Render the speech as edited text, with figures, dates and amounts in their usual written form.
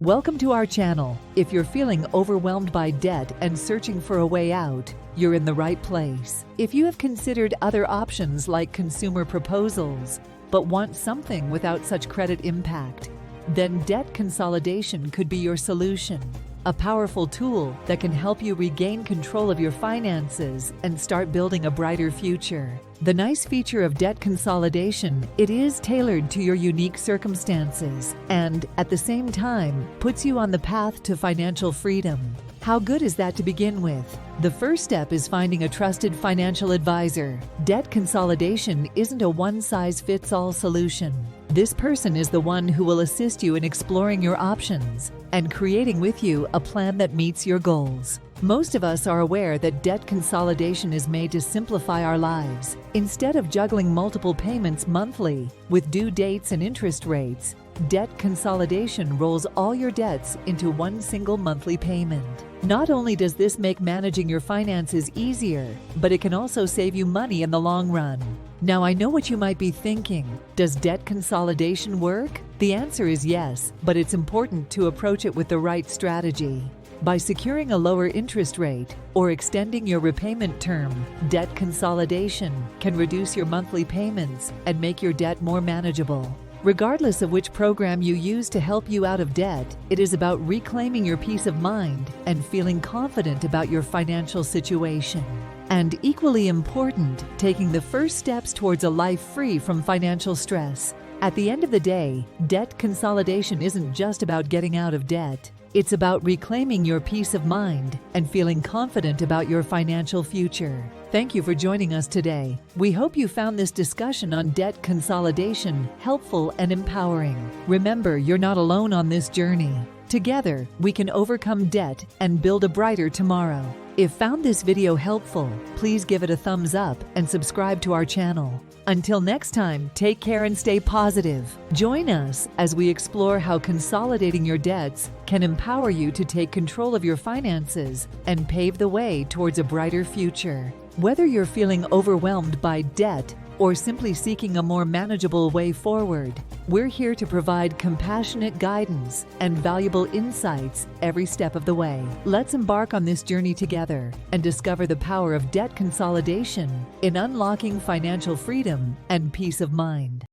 Welcome to our channel. If you're feeling overwhelmed by debt and searching for a way out, you're in the right place. If you have considered other options like consumer proposals, but want something without such credit impact, then debt consolidation could be your solution. A powerful tool that can help you regain control of your finances and start building a brighter future. The nice feature of debt consolidation, it is tailored to your unique circumstances and, at the same time, puts you on the path to financial freedom. How good is that to begin with? The first step is finding a trusted financial advisor. Debt consolidation isn't a one-size-fits-all solution. This person is the one who will assist you in exploring your options and creating with you a plan that meets your goals. Most of us are aware that debt consolidation is made to simplify our lives. Instead of juggling multiple payments monthly with due dates and interest rates, debt consolidation rolls all your debts into one single monthly payment. Not only does this make managing your finances easier, but it can also save you money in the long run. Now, I know what you might be thinking. Does debt consolidation work? The answer is yes, but it's important to approach it with the right strategy. By securing a lower interest rate or extending your repayment term, debt consolidation can reduce your monthly payments and make your debt more manageable. Regardless of which program you use to help you out of debt, it is about reclaiming your peace of mind and feeling confident about your financial situation. And equally important, taking the first steps towards a life free from financial stress. At the end of the day, debt consolidation isn't just about getting out of debt. It's about reclaiming your peace of mind and feeling confident about your financial future. Thank you for joining us today. We hope you found this discussion on debt consolidation helpful and empowering. Remember, you're not alone on this journey. Together, we can overcome debt and build a brighter tomorrow. If found this video helpful, please give it a thumbs up and subscribe to our channel. Until next time, take care and stay positive. Join us as we explore how consolidating your debts can empower you to take control of your finances and pave the way towards a brighter future. Whether you're feeling overwhelmed by debt or simply seeking a more manageable way forward, we're here to provide compassionate guidance and valuable insights every step of the way. Let's embark on this journey together and discover the power of debt consolidation in unlocking financial freedom and peace of mind.